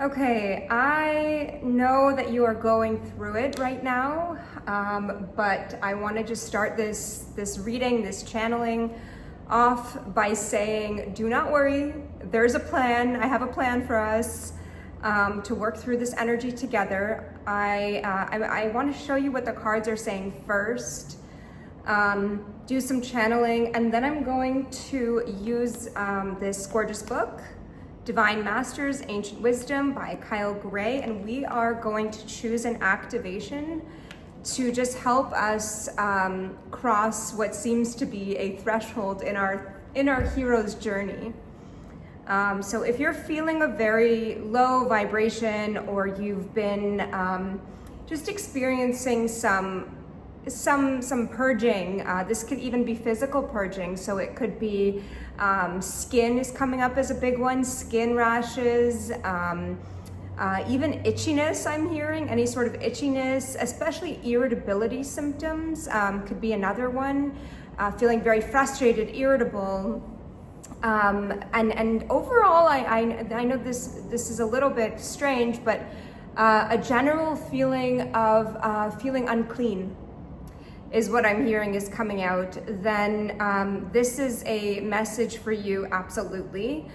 Okay, I know that you are going through it right now, but I want to just start this reading, this channeling off by saying, do not worry, there's a plan. I have a plan for us to work through this energy together. I want to show you what the cards are saying first, do some channeling, and then I'm going to use this gorgeous book, Divine Masters, Ancient Wisdom by Kyle Gray, and we are going to choose an activation to just help us cross what seems to be a threshold in our hero's journey. So if you're feeling a very low vibration, or you've been just experiencing some purging, this could even be physical purging, so it could be skin is coming up as a big one, skin rashes, even itchiness. I'm hearing any sort of itchiness, especially irritability symptoms could be another one, feeling very frustrated, irritable, and overall I know this is a little bit strange, but a general feeling of feeling unclean is what I'm hearing is coming out. Then this is a message for you, absolutely.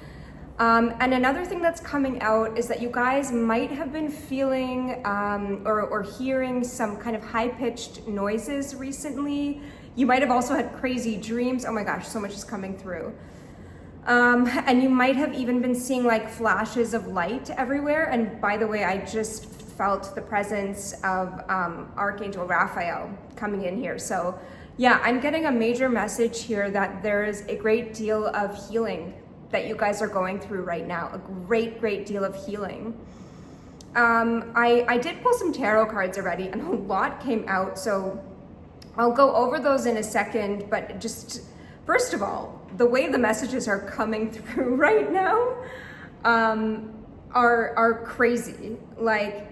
And another thing that's coming out is that you guys might have been feeling or hearing some kind of high-pitched noises recently. You might have also had crazy dreams. Oh my gosh, so much is coming through. And you might have even been seeing like flashes of light everywhere. And by the way, I just felt the presence of Archangel Raphael coming in here. So yeah, I'm getting a major message here that there's a great deal of healing that you guys are going through right now, a great deal of healing. I did pull some tarot cards already and a lot came out, so I'll go over those in a second, but just first of all, the way the messages are coming through right now are crazy. Like,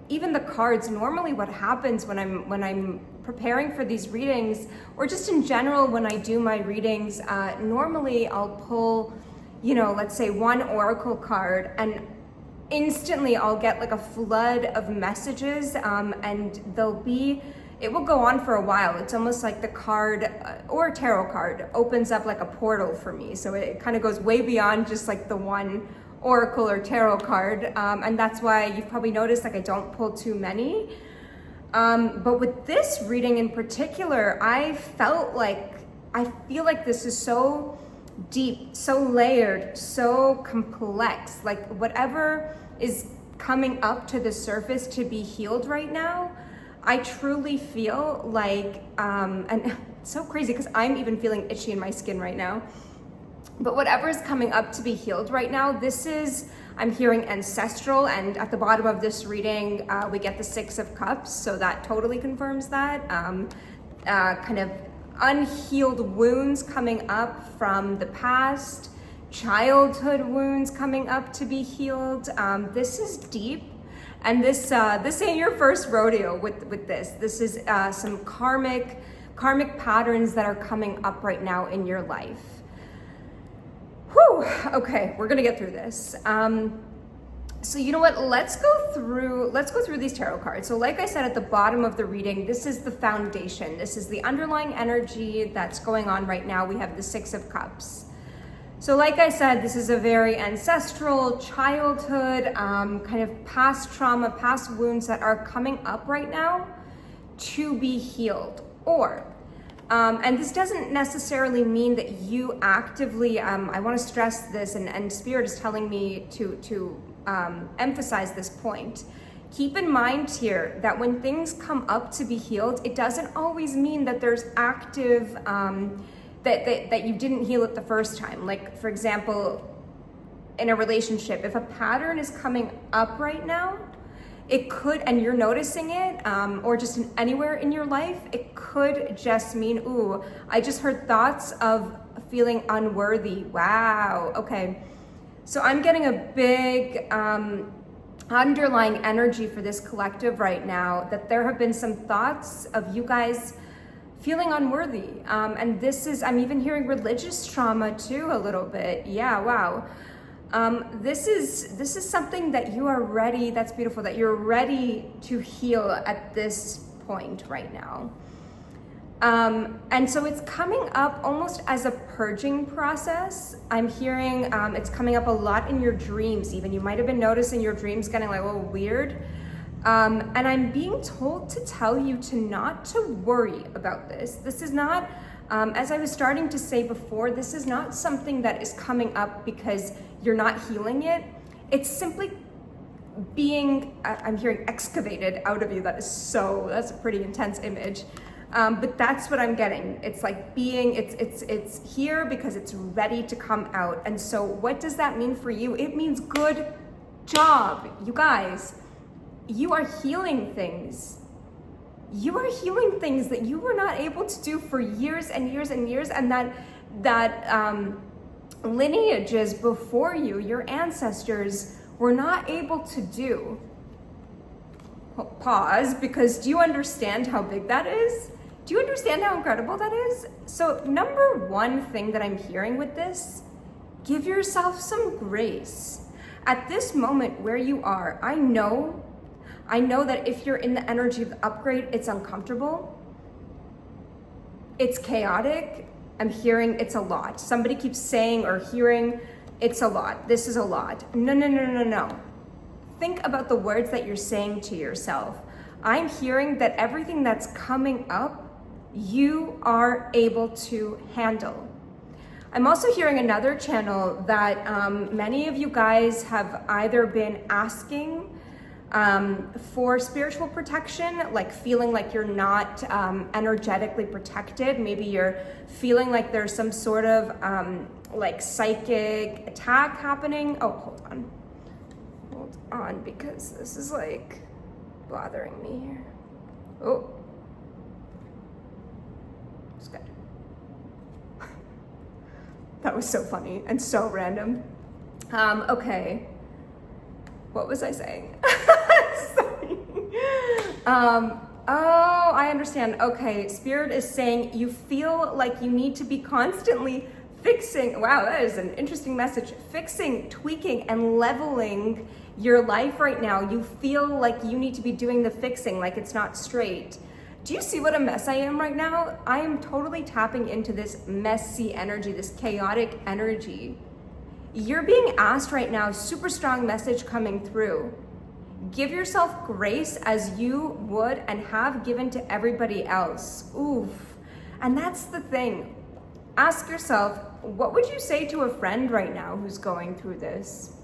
even the cards, normally what happens when I'm preparing for these readings, or just in general when I do my readings, normally I'll pull, let's say one oracle card, and instantly I'll get like a flood of messages, and it will go on for a while. It's almost like the card or a tarot card opens up like a portal for me. So it kind of goes way beyond just like the one oracle or tarot card, and that's why you've probably noticed like I don't pull too many, but with this reading in particular, I feel like this is so deep, so layered, so complex. Like whatever is coming up to the surface to be healed right now, I truly feel like, and it's so crazy because I'm even feeling itchy in my skin right now. But whatever is coming up to be healed right now, I'm hearing ancestral, and at the bottom of this reading, we get the 6 of Cups, so that totally confirms that. Kind of unhealed wounds coming up from the past, childhood wounds coming up to be healed. This is deep, and this ain't your first rodeo with this. This is some karmic patterns that are coming up right now in your life. Whew, okay, we're gonna get through this. So you know what, let's go through these tarot cards. So like I said at the bottom of the reading, this is the foundation. This is the underlying energy that's going on right now. We have the 6 of Cups. So like I said, this is a very ancestral, childhood, kind of past trauma, past wounds that are coming up right now to be healed. And this doesn't necessarily mean that you actively, I want to stress this, and Spirit is telling me to emphasize this point. Keep in mind here that when things come up to be healed, it doesn't always mean that there's active, that you didn't heal it the first time. Like, for example, in a relationship, if a pattern is coming up right now, it could, and you're noticing it, or just anywhere in your life, it could just mean, ooh, I just heard thoughts of feeling unworthy. Wow, okay. So I'm getting a big underlying energy for this collective right now, that there have been some thoughts of you guys feeling unworthy. And I'm even hearing religious trauma too a little bit. Yeah, wow. This is something that you are ready, that's beautiful, that you're ready to heal at this point right now. And so it's coming up almost as a purging process. I'm hearing it's coming up a lot in your dreams even. You might have been noticing your dreams getting like a little weird. And I'm being told to tell you not to worry about this. This is not, as I was starting to say before, this is not something that is coming up because you're not healing it. It's simply being, I'm hearing excavated out of you. That's a pretty intense image. But that's what I'm getting. It's like being, it's here because it's ready to come out. And so what does that mean for you? It means good job, you guys. You are healing things. You are healing things that you were not able to do for years and years and years, and that lineages before you, your ancestors, were not able to do. Pause, because do you understand how big that is? Do you understand how incredible that is? So number one thing that I'm hearing with this, give yourself some grace. At this moment where you are, I know that if you're in the energy of the upgrade, it's uncomfortable. It's chaotic. I'm hearing it's a lot. Somebody keeps saying or hearing it's a lot. This is a lot. No. Think about the words that you're saying to yourself. I'm hearing that everything that's coming up, you are able to handle. I'm also hearing another channel that many of you guys have either been asking for spiritual protection, like feeling like you're not energetically protected. Maybe you're feeling like there's some sort of like psychic attack happening. Oh, hold on, because this is like bothering me here. Oh, it's good. That was so funny and so random. Okay, what was I saying? Sorry. Oh, I understand. Okay, Spirit is saying you feel like you need to be constantly fixing. Wow, that is an interesting message. Fixing, tweaking, and leveling your life right now. You feel like you need to be doing the fixing, like it's not straight. Do you see what a mess I am right now? I am totally tapping into this messy energy, this chaotic energy. You're being asked right now, super strong message coming through. Give yourself grace as you would and have given to everybody else. Oof. And that's the thing. Ask yourself, what would you say to a friend right now who's going through this?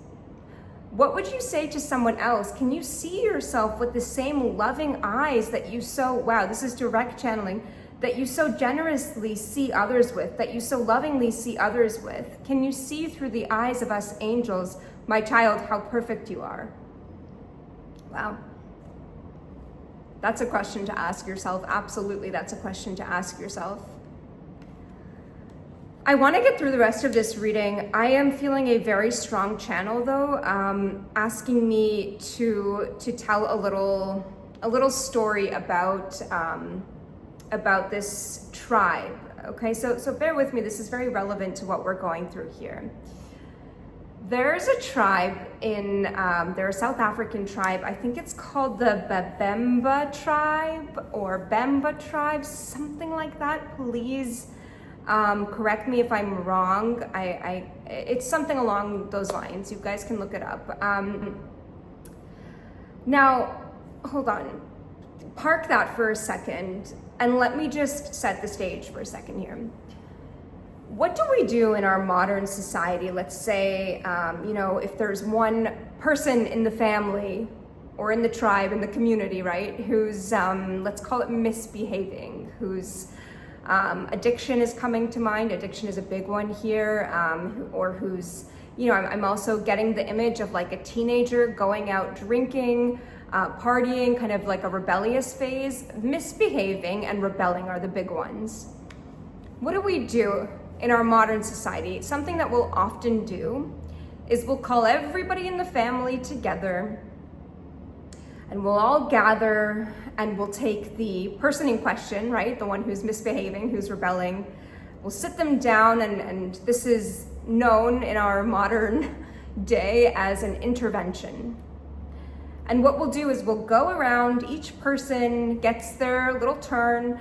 What would you say to someone else? Can you see yourself with the same loving eyes that you so, wow, this is direct channeling, that you so generously see others with, that you so lovingly see others with? Can you see through the eyes of us angels, my child, how perfect you are? Wow. That's a question to ask yourself. Absolutely, that's a question to ask yourself. I want to get through the rest of this reading. I am feeling a very strong channel though, asking me to tell a little story about this tribe. Okay, so bear with me. This is very relevant to what we're going through here. There's a tribe they're a South African tribe. I think it's called the Babemba tribe or Bemba tribe, something like that. Please correct me if I'm wrong. It's something along those lines. You guys can look it up. Now, hold on. Park that for a second and let me just set the stage for a second here. What do we do in our modern society? Let's say, if there's one person in the family or in the tribe, in the community, right, who's, let's call it misbehaving, whose addiction is coming to mind. Addiction is a big one here, or who's, I'm also getting the image of like a teenager going out drinking, partying, kind of like a rebellious phase. Misbehaving and rebelling are the big ones. What do we do in our modern society? Something that we'll often do is we'll call everybody in the family together and we'll all gather and we'll take the person in question, right? The one who's misbehaving, who's rebelling. We'll sit them down and this is known in our modern, day as an intervention. And what we'll do is we'll go around, each person gets their little turn,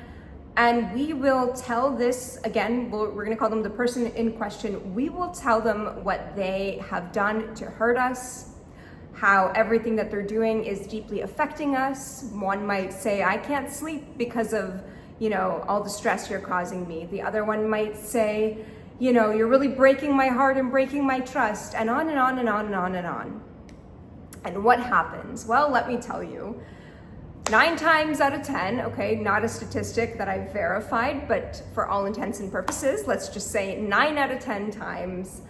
and we will tell this, again, we're gonna call them the person in question, we will tell them what they have done to hurt us, how everything that they're doing is deeply affecting us. One might say, I can't sleep because of, all the stress you're causing me. The other one might say, you're really breaking my heart and breaking my trust, and on and on and on and on and on. And what happens? Well, let me tell you, 9 times out of 10, okay, not a statistic that I've verified, but for all intents and purposes, let's just say 9 out of 10 times,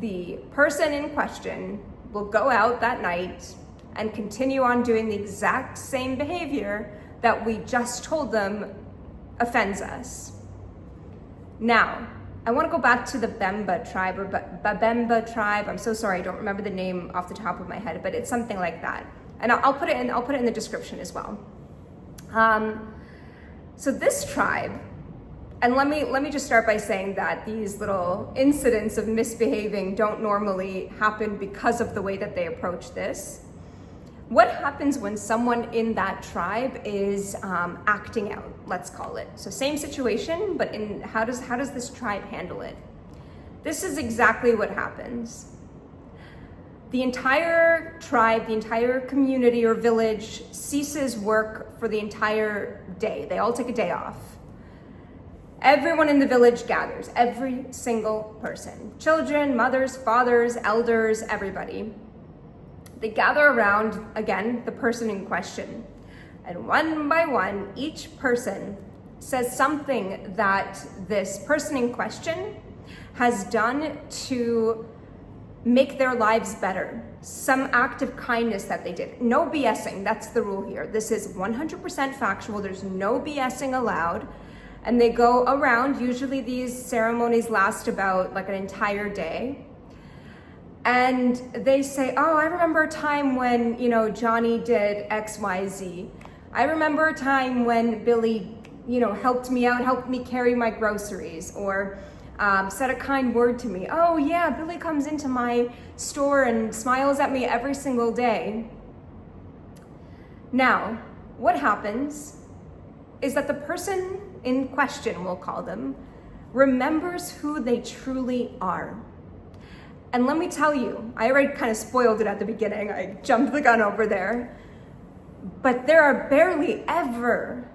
the person in question will go out that night and continue on doing the exact same behavior that we just told them offends us. Now, I want to go back to the Babemba tribe, or Babemba tribe. I'm so sorry, I don't remember the name off the top of my head, but it's something like that. And I'll put it in the description as well. So this tribe, and let me just start by saying that these little incidents of misbehaving don't normally happen because of the way that they approach this. What happens when someone in that tribe is acting out, let's call it. So same situation, but how does this tribe handle it? This is exactly what happens. The entire tribe, the entire community or village ceases work for the entire day. They all take a day off. Everyone in the village gathers, every single person. Children, mothers, fathers, elders, everybody. They gather around, again, the person in question. And one by one, each person says something that this person in question has done to make their lives better. Some act of kindness that they did. No BSing, that's the rule here. This is 100% factual, there's no BSing allowed. And they go around, usually these ceremonies last about like an entire day. And they say, oh, I remember a time when, Johnny did X, Y, Z. I remember a time when Billy, helped me out, helped me carry my groceries, or said a kind word to me. Oh yeah, Billy comes into my store and smiles at me every single day. Now, what happens is that the person in question, we'll call them, remembers who they truly are. And let me tell you, I already kind of spoiled it at the beginning. I jumped the gun over there. But there are barely ever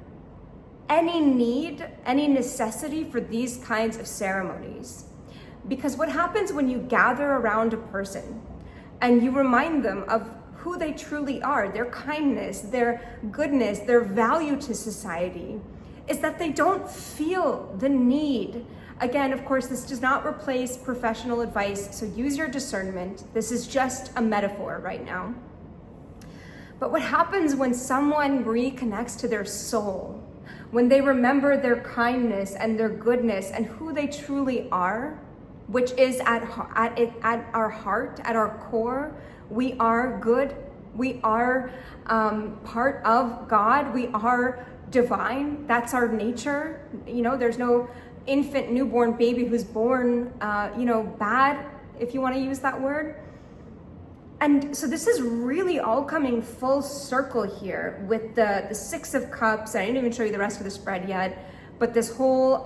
any need, any necessity for these kinds of ceremonies. Because what happens when you gather around a person and you remind them of who they truly are, their kindness, their goodness, their value to society, is that they don't feel the need. Again, of course, this does not replace professional advice, so use your discernment. This is just a metaphor right now. But what happens when someone reconnects to their soul, when they remember their kindness and their goodness and who they truly are, which is at our heart, at our core, we are good, we are part of God, we are divine, that's our nature. There's no infant newborn baby who's born, bad, if you want to use that word. And so this is really all coming full circle here with the 6 of Cups. I didn't even show you the rest of the spread yet, but this whole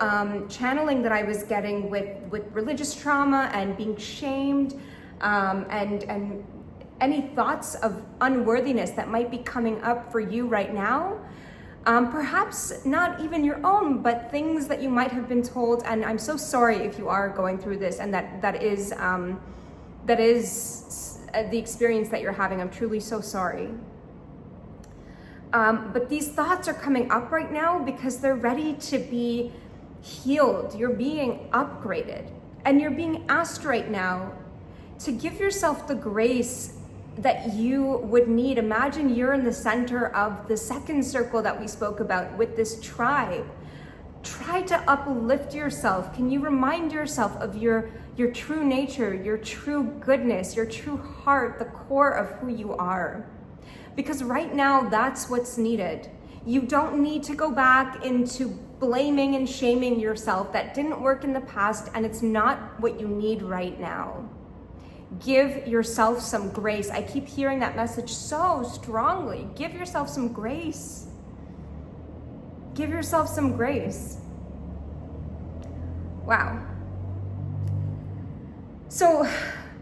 channeling that I was getting with religious trauma and being shamed, and any thoughts of unworthiness that might be coming up for you right now. Perhaps not even your own, but things that you might have been told. And I'm so sorry if you are going through this and that is the experience that you're having. I'm truly so sorry. But these thoughts are coming up right now because they're ready to be healed. You're being upgraded, and you're being asked right now to give yourself the grace that you would need. Imagine you're in the center of the second circle that we spoke about with this tribe. Try to uplift yourself. Can you remind yourself of your true nature, your true goodness, your true heart, the core of who you are? Because right now, that's what's needed. You don't need to go back into blaming and shaming yourself. That didn't work in the past, and it's not what you need right now. Give yourself some grace. I keep hearing that message so strongly. Give yourself some grace. Give yourself some grace. Wow. So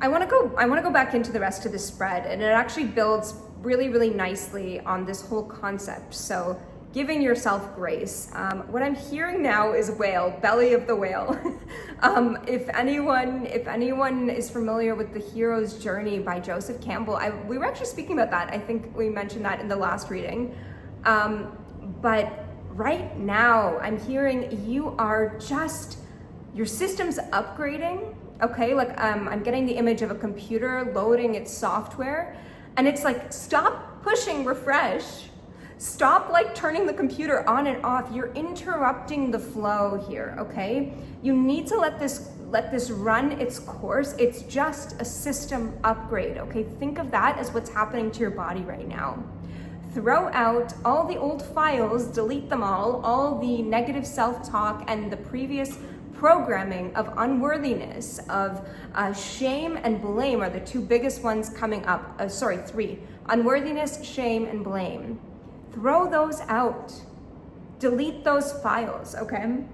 I want to go back into the rest of the spread, and it actually builds really, really nicely on this whole concept. So giving yourself grace. What I'm hearing now is whale, belly of the whale. If anyone is familiar with The Hero's Journey by Joseph Campbell, we were actually speaking about that. I think we mentioned that in the last reading. But right now, I'm hearing your system's upgrading. Okay, like I'm getting the image of a computer loading its software, and it's like, stop pushing refresh. Stop like turning the computer on and off. You're interrupting the flow here, okay? You need to let this run its course. It's just a system upgrade, okay? Think of that as what's happening to your body right now. Throw out all the old files, delete them all the negative self-talk and the previous programming of unworthiness, of shame and blame are the two biggest ones coming up. Three. Unworthiness, shame, and blame. Throw those out. Delete those files, okay?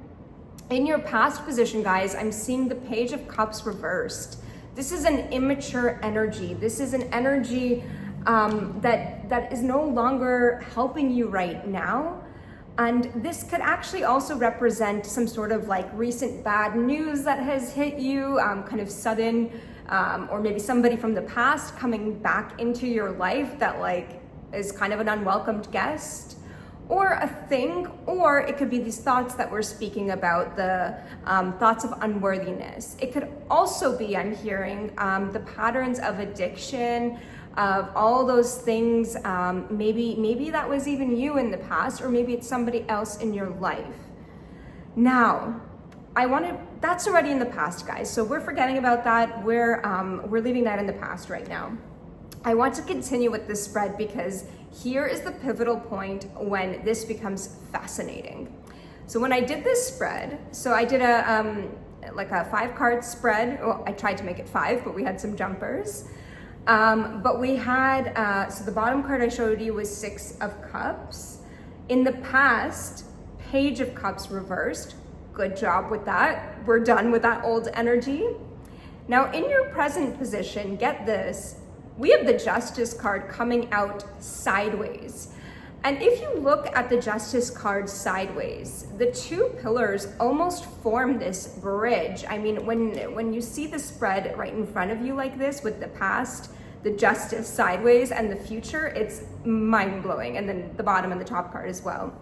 In your past position, guys, I'm seeing the Page of Cups reversed. This is an immature energy. This is an energy that is no longer helping you right now. And this could actually also represent some sort of like recent bad news that has hit you, kind of sudden, or maybe somebody from the past coming back into your life that like is kind of an unwelcomed guest, or a thing, or it could be these thoughts that we're speaking about, the thoughts of unworthiness. It could also be, I'm hearing, the patterns of addiction, of all those things. Maybe that was even you in the past, or maybe it's somebody else in your life. Now, that's already in the past, guys. So we're forgetting about that. We're leaving that in the past right now. I want to continue with this spread because here is the pivotal point when this becomes fascinating. So when I did this spread, so I did a 5-card spread. Well, I tried to make it 5, but we had some jumpers. But we had, so the bottom card I showed you was 6 of Cups. In the past, Page of Cups reversed. Good job with that. We're done with that old energy. Now in your present position, get this, we have the Justice card coming out sideways. And if you look at the Justice card sideways, the two pillars almost form this bridge. I mean, when you see the spread right in front of you like this with the past, the Justice sideways, and the future, it's mind-blowing. And then the bottom and the top card as well.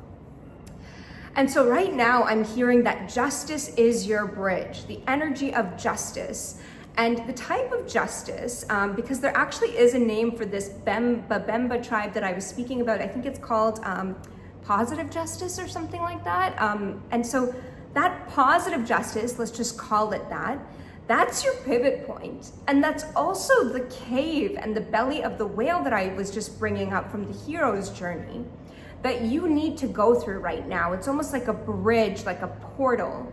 And so right now I'm hearing that justice is your bridge, the energy of justice. And the type of justice, because there actually is a name for this Babemba tribe that I was speaking about. I think it's called positive justice or something like that. And so that positive justice, let's just call it that, that's your pivot point. And that's also the cave and the belly of the whale that I was just bringing up from the hero's journey that you need to go through right now. It's almost like a bridge, like a portal.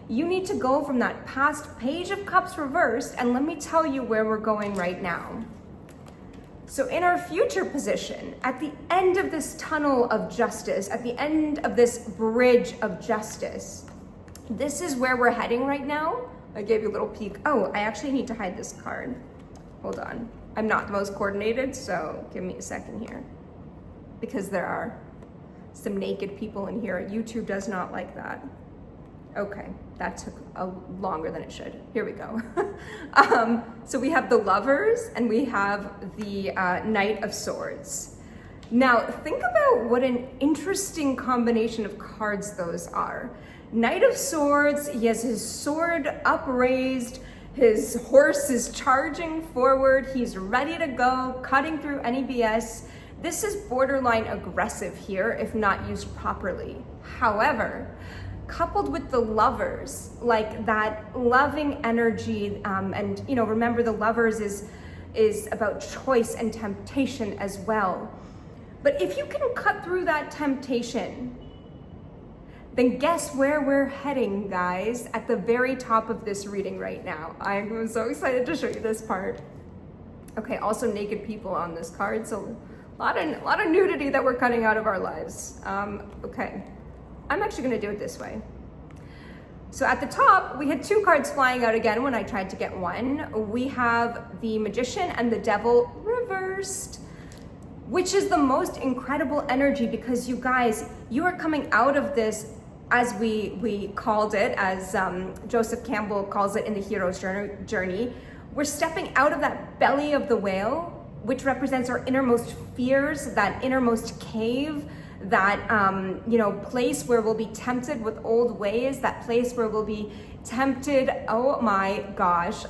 You need to go from that past Page of Cups reversed, and let me tell you where we're going right now. So in our future position, at the end of this tunnel of justice, at the end of this bridge of justice, this is where we're heading right now. I gave you a little peek. Oh, I actually need to hide this card. Hold on. I'm not the most coordinated, so give me a second here. Because there are some naked people in here. YouTube does not like that. Okay, that took longer than it should. Here we go. So we have the Lovers and we have the Knight of Swords. Now, think about what an interesting combination of cards those are. Knight of Swords, he has his sword upraised, his horse is charging forward, he's ready to go, cutting through any BS. This is borderline aggressive here if not used properly. However, coupled with the Lovers, like that loving energy, and you know, remember the Lovers is about choice and temptation as well. But if you can cut through that temptation, then guess where we're heading, guys, at the very top of this reading right now. I'm so excited to show you this part. Okay, also naked people on this card, so a lot of nudity that we're cutting out of our lives. Okay, I'm actually gonna do it this way. So at the top, we had 2 cards flying out again when I tried to get one. We have the Magician and the Devil reversed, which is the most incredible energy, because you guys, you are coming out of this, as we called it, as Joseph Campbell calls it in the hero's journey. We're stepping out of that belly of the whale, which represents our innermost fears, that innermost cave, that place where we'll be tempted with old ways, that place where we'll be tempted. Oh my gosh.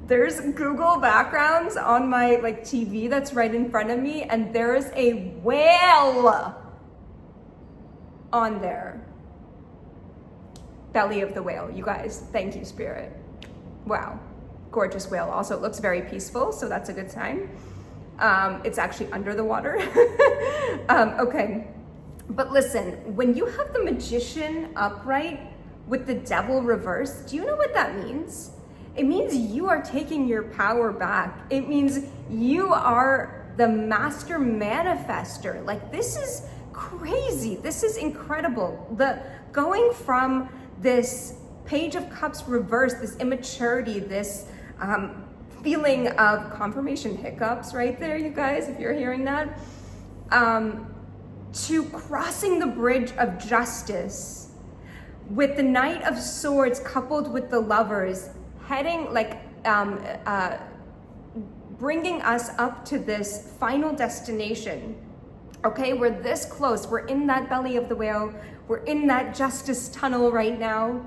There's Google backgrounds on my TV that's right in front of me, and there is a whale on there. Belly of the whale, you guys. Thank you, Spirit. Wow, gorgeous whale. Also, it looks very peaceful, so that's a good sign. It's actually under the water. Okay, but listen, when you have the Magician upright with the Devil reversed, do you know what that means? It means you are taking your power back. It means you are the master manifester. This is crazy. This is incredible. Going from this Page of Cups reversed, this immaturity, this feeling of confirmation hiccups right there, you guys, if you're hearing that, to crossing the bridge of justice with the Knight of Swords coupled with the Lovers, heading bringing us up to this final destination. Okay, we're this close. We're in that belly of the whale. We're in that justice tunnel right now.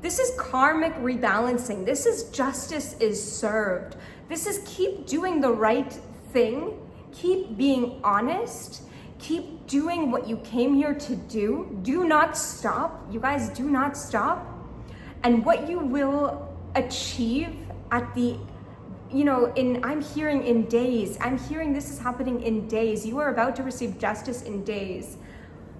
This is karmic rebalancing. This is justice is served. This is keep doing the right thing. Keep being honest. Keep doing what you came here to do. Do not stop. You guys, do not stop. And what you will achieve at the, I'm hearing in days. I'm hearing this is happening in days. You are about to receive justice in days.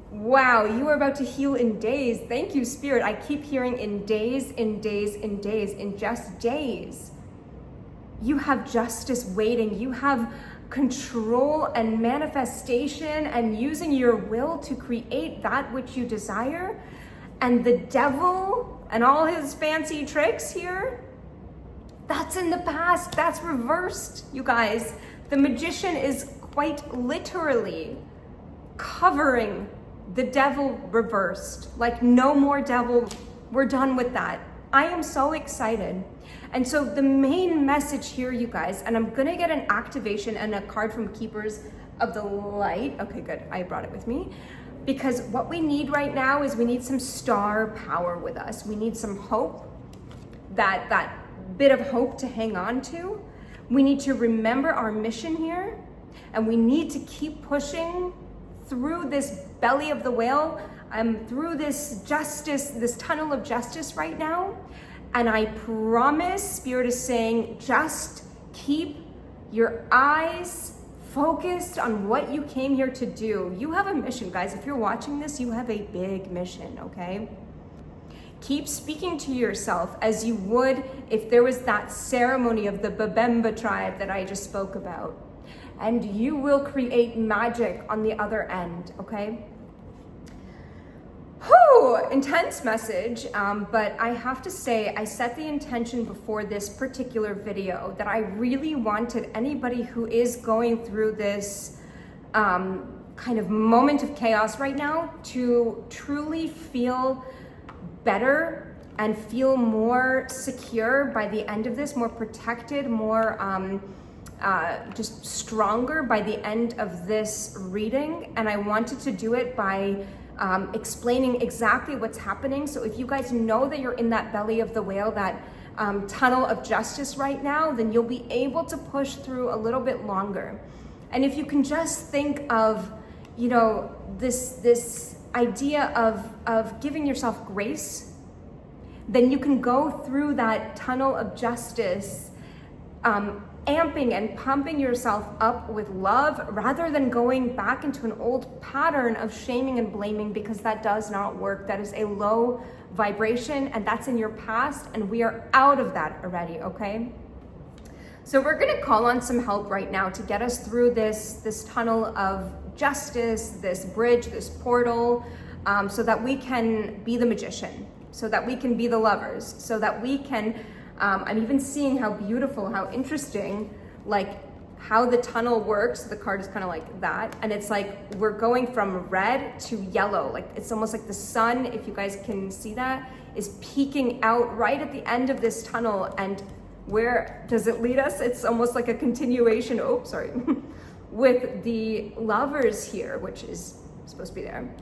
Wow, you are about to heal in days. Thank you, Spirit. I keep hearing in days, in days, in days, in just days. You have justice waiting. You have control and manifestation and using your will to create that which you desire. And the devil and all his fancy tricks here, that's in the past. That's reversed, you guys. The Magician is quite literally covering the devil reversed. No more devil. We're done with that. I am so excited. And so the main message here, you guys, and I'm gonna get an activation and a card from Keepers of the Light. Okay, good, I brought it with me. Because what we need right now is we need some star power with us. We need some hope, that bit of hope to hang on to. We need to remember our mission here, and we need to keep pushing through this belly of the whale, through this justice, this tunnel of justice right now. And I promise, Spirit is saying, just keep your eyes focused on what you came here to do. You have a mission, guys. If you're watching this, you have a big mission, okay? Keep speaking to yourself as you would if there was that ceremony of the Babemba tribe that I just spoke about. And you will create magic on the other end, okay? Whew, intense message, but I have to say, I set the intention before this particular video that I really wanted anybody who is going through this kind of moment of chaos right now to truly feel better and feel more secure by the end of this, more protected, more just stronger by the end of this reading. And I wanted to do it by explaining exactly what's happening. So if you guys know that you're in that belly of the whale, that tunnel of justice right now, then you'll be able to push through a little bit longer. And if you can just think of, this idea of giving yourself grace, then you can go through that tunnel of justice, amping and pumping yourself up with love rather than going back into an old pattern of shaming and blaming, because that does not work. That is a low vibration and that's in your past, and we are out of that already, okay? So we're gonna call on some help right now to get us through this tunnel of justice, this bridge, this portal, so that we can be the magician, so that we can be the lovers, so that we can, I'm even seeing how beautiful, how interesting, like how the tunnel works. The card is kind of like that. And it's like, we're going from red to yellow. Like it's almost like the sun, if you guys can see that, is peeking out right at the end of this tunnel. And where does it lead us? It's almost like a continuation, oh, sorry, with the lovers here, which is supposed to be there.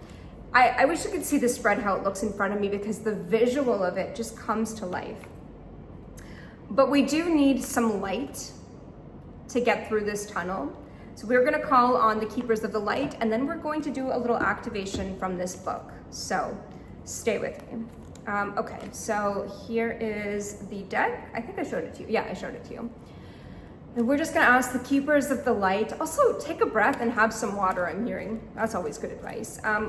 I wish you could see the spread, how it looks in front of me, because the visual of it just comes to life. But we do need some light to get through this tunnel. So we're gonna call on the keepers of the light, and then we're going to do a little activation from this book. So stay with me. Okay, so here is the deck. I think I showed it to you. Yeah, I showed it to you. And we're just gonna ask the keepers of the light. Also, take a breath and have some water, I'm hearing. That's always good advice. I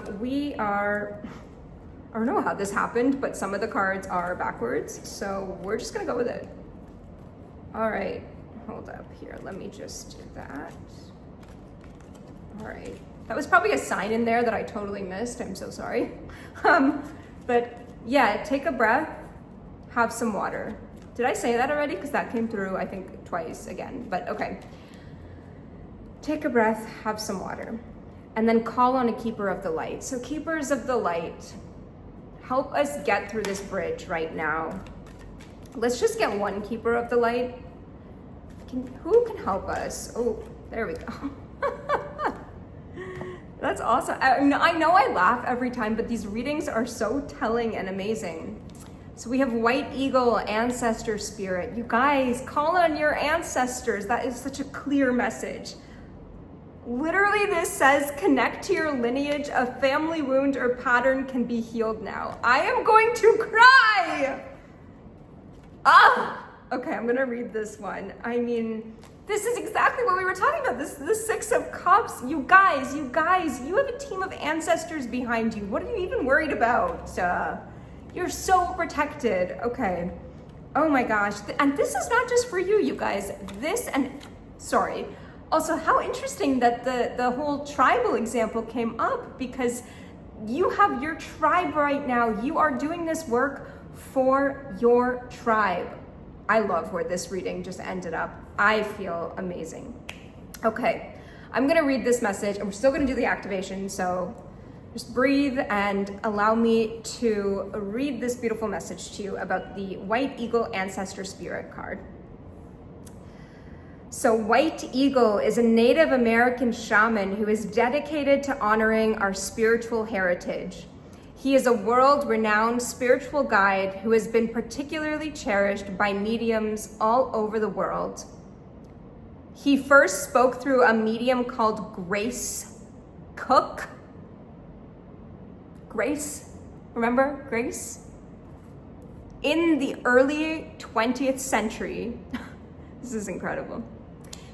don't know how this happened, but some of the cards are backwards, so we're just gonna go with it. All right, hold up here. Let me just do that. All right, that was probably a sign in there that I totally missed. I'm so sorry. But yeah, take a breath, have some water. Did I say that already? Because that came through, I think, twice again, but okay. Take a breath, have some water, and then call on a keeper of the light. So keepers of the light, help us get through this bridge right now. Let's just get one keeper of the light. Who can help us? Oh, there we go. That's awesome. I know I laugh every time, but these readings are so telling and amazing. So we have White Eagle, Ancestor Spirit. You guys, call on your ancestors. That is such a clear message. Literally, this says, connect to your lineage. A family wound or pattern can be healed now. I am going to cry. Okay, I'm gonna read this one. I mean, this is exactly what we were talking about. This is the Six of Cups. You guys, you have a team of ancestors behind you. What are you even worried about? You're so protected. Okay. Oh my gosh. And this is not just for you, you guys. Also, how interesting that the whole tribal example came up, because you have your tribe right now. You are doing this work for your tribe. I love where this reading just ended up. I feel amazing. Okay, I'm gonna read this message, and we're still gonna do the activation, so just breathe and allow me to read this beautiful message to you about the White Eagle Ancestor Spirit card. So White Eagle is a Native American shaman who is dedicated to honoring our spiritual heritage. He is a world-renowned spiritual guide who has been particularly cherished by mediums all over the world. He first spoke through a medium called Grace Cook. Grace, remember Grace? In the early 20th century, this is incredible.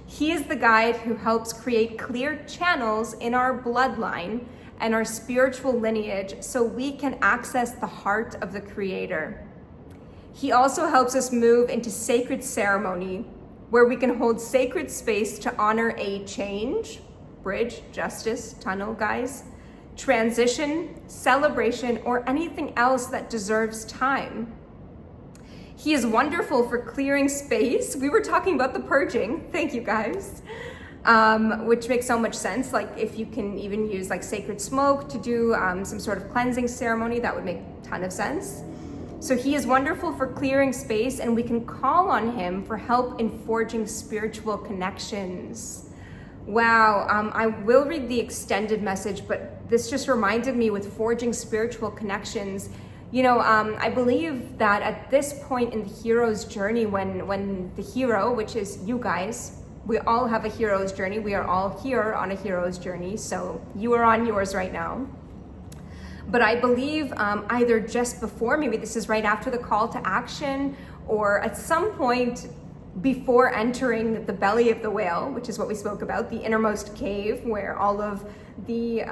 He is the guide who helps create clear channels in our bloodline and our spiritual lineage so we can access the heart of the Creator. He also helps us move into sacred ceremony where we can hold sacred space to honor a change, bridge, justice, tunnel, guys, transition, celebration, or anything else that deserves time. He is wonderful for clearing space. We were talking about the purging, thank you guys, which makes so much sense. Like if you can even use like sacred smoke to do some sort of cleansing ceremony, that would make a ton of sense. So he is wonderful for clearing space, and we can call on him for help in forging spiritual connections. Wow, I will read the extended message, but this just reminded me with forging spiritual connections. You know, I believe that at this point in the hero's journey, when the hero, which is you guys, we all have a hero's journey. We are all here on a hero's journey. So you are on yours right now. But I believe either just before, maybe this is right after the call to action, or at some point before entering the belly of the whale, which is what we spoke about, the innermost cave where all of the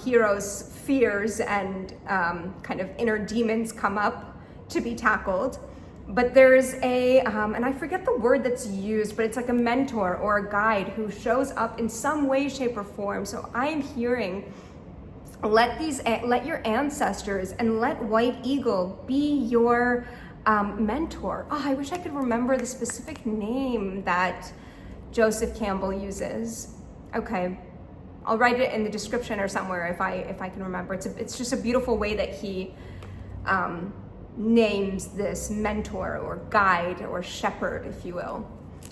hero's fears and kind of inner demons come up to be tackled. But there's and I forget the word that's used, but it's like a mentor or a guide who shows up in some way, shape, or form. So I am hearing, let your ancestors and let White Eagle be your mentor. Oh, I wish I could remember the specific name that Joseph Campbell uses. Okay, I'll write it in the description or somewhere if I can remember. It's just a beautiful way that he names this mentor or guide or shepherd, if you will.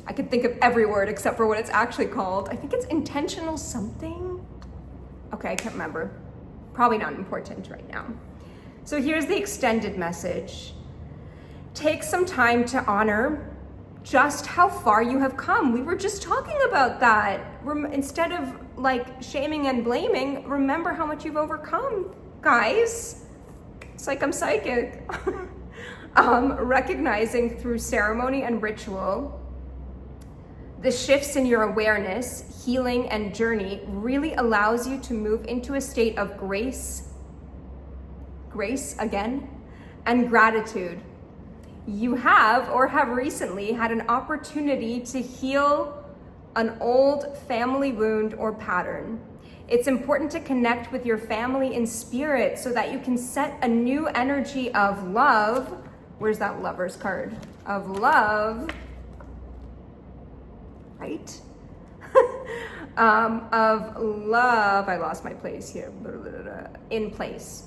I could think of every word except for what it's actually called. I think it's intentional something. Okay, I can't remember. Probably not important right now. So here's the extended message. Take some time to honor just how far you have come. We were just talking about that. Instead of like shaming and blaming, remember how much you've overcome, guys. It's like I'm psychic. Recognizing through ceremony and ritual, the shifts in your awareness, healing, and journey really allows you to move into a state of grace again, and gratitude. You have or have recently had an opportunity to heal an old family wound or pattern. It's important to connect with your family in spirit so that you can set a new energy of love. Where's that Lover's card? Of love, right? Of love, I lost my place here, in place.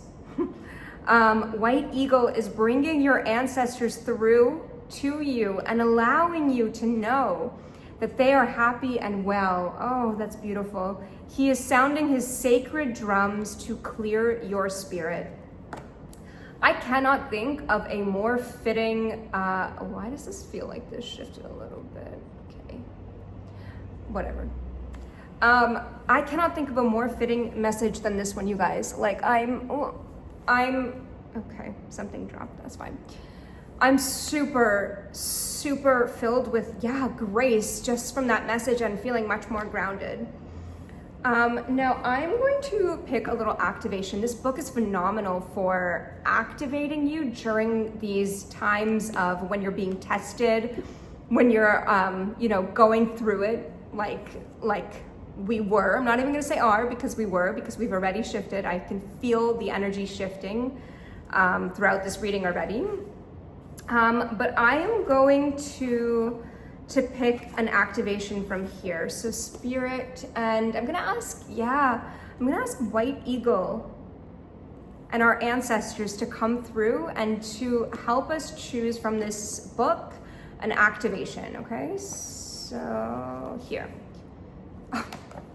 White Eagle is bringing your ancestors through to you and allowing you to know that they are happy and well. Oh, that's beautiful. He is sounding his sacred drums to clear your spirit. I cannot think of a more fitting, why does this feel like this shifted a little bit? Okay, whatever. I cannot think of a more fitting message than this one, you guys. Like I'm, okay, something dropped, that's fine. I'm super, super filled with, grace just from that message and feeling much more grounded. Now I'm going to pick a little activation. This book is phenomenal for activating you during these times of when you're being tested, when you're, going through it like we were. I'm not even gonna say are, because we've already shifted. I can feel the energy shifting throughout this reading already. But I am going to pick an activation from here. So Spirit, and I'm gonna ask White Eagle and our ancestors to come through and to help us choose from this book an activation, okay? So here. Oh,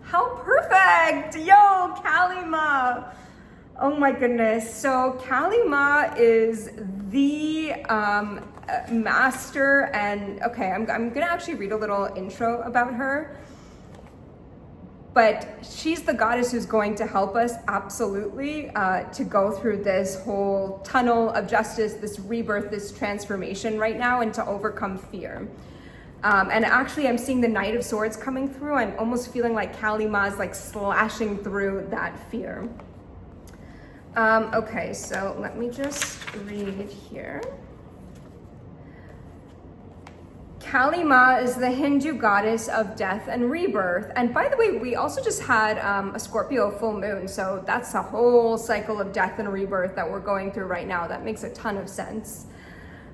how perfect! Yo, Kalima! Oh my goodness. So Kalima is the master, and okay, I'm gonna actually read a little intro about her. But she's the goddess who's going to help us absolutely to go through this whole tunnel of justice, this rebirth, this transformation right now, and to overcome fear. And actually I'm seeing the Knight of Swords coming through. I'm almost feeling like Kalima is like slashing through that fear. Okay, so let me just read here. Kalima is the Hindu goddess of death and rebirth. And by the way, we also just had a Scorpio full moon. So that's a whole cycle of death and rebirth that we're going through right now. That makes a ton of sense.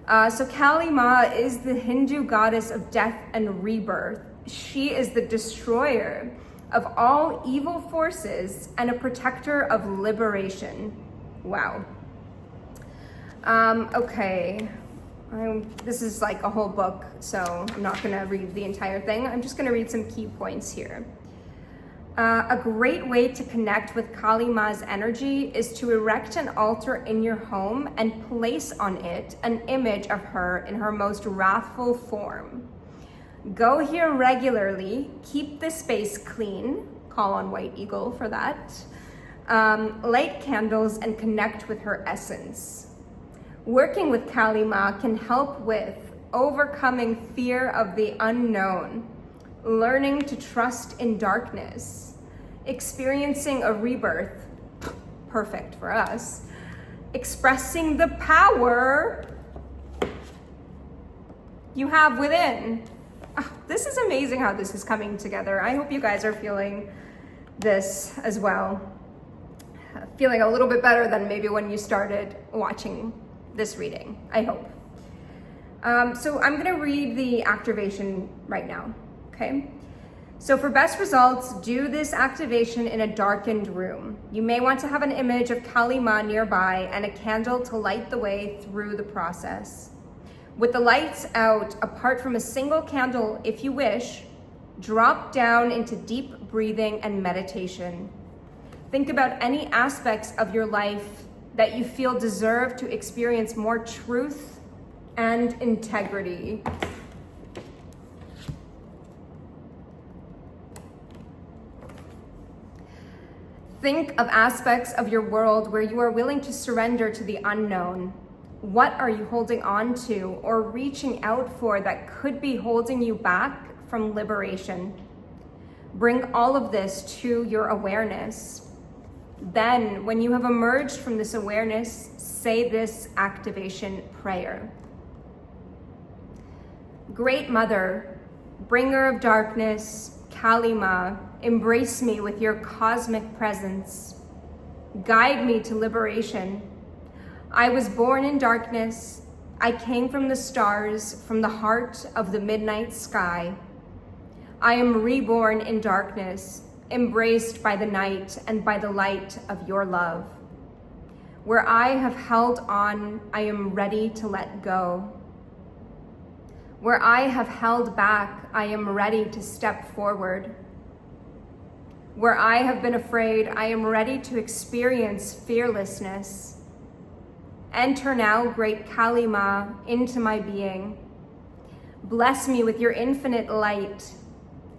So Kalima is the Hindu goddess of death and rebirth. She is the destroyer of all evil forces and a protector of liberation. Wow. Okay. This is like a whole book, so I'm not gonna read the entire thing. I'm just gonna read some key points here. A great way to connect with Kalima's energy is to erect an altar in your home and place on it an image of her in her most wrathful form. Go here regularly, keep the space clean, call on White Eagle for that, light candles and connect with her essence. Working with Kalima can help with overcoming fear of the unknown, learning to trust in darkness, experiencing a rebirth, perfect for us, expressing the power you have within. Oh, this is amazing how this is coming together. I hope you guys are feeling this as well. Feeling a little bit better than maybe when you started watching this reading, I hope. So I'm gonna read the activation right now, okay? So for best results, do this activation in a darkened room. You may want to have an image of Kali Ma nearby and a candle to light the way through the process. With the lights out, apart from a single candle, if you wish, drop down into deep breathing and meditation. Think about any aspects of your life that you feel deserve to experience more truth and integrity. Think of aspects of your world where you are willing to surrender to the unknown. What are you holding on to or reaching out for that could be holding you back from liberation? Bring all of this to your awareness. Then, when you have emerged from this awareness, say this activation prayer. Great Mother, bringer of darkness, Kali Ma, embrace me with your cosmic presence. Guide me to liberation. I was born in darkness. I came from the stars, from the heart of the midnight sky. I am reborn in darkness, embraced by the night and by the light of your love. Where I have held on, I am ready to let go. Where I have held back, I am ready to step forward. Where I have been afraid, I am ready to experience fearlessness. Enter now, great Kali Ma, into my being. Bless me with your infinite light.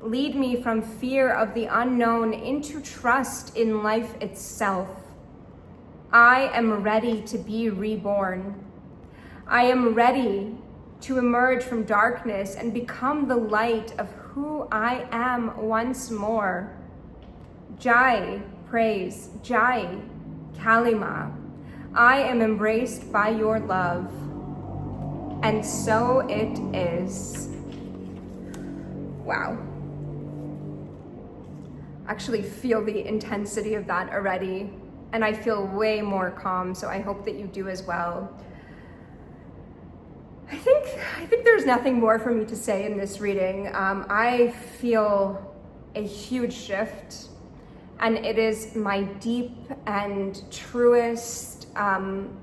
Lead me from fear of the unknown into trust in life itself. I am ready to be reborn. I am ready to emerge from darkness and become the light of who I am once more. Jai, praise, Jai, Kali Ma. I am embraced by your love. And so it is. Wow. Actually feel the intensity of that already. And I feel way more calm, so I hope that you do as well. I think there's nothing more for me to say in this reading. I feel a huge shift, and it is my deep and truest,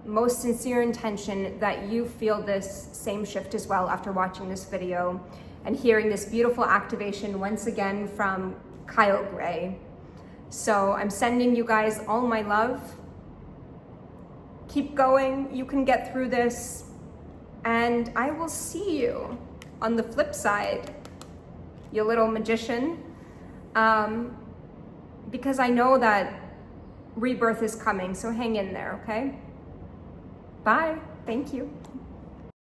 most sincere intention that you feel this same shift as well after watching this video and hearing this beautiful activation once again from Kyle Gray. So I'm sending you guys all my love. Keep going, you can get through this, and I will see you on the flip side, you little magician, because I know that rebirth is coming, so hang in there, okay? Bye, thank you.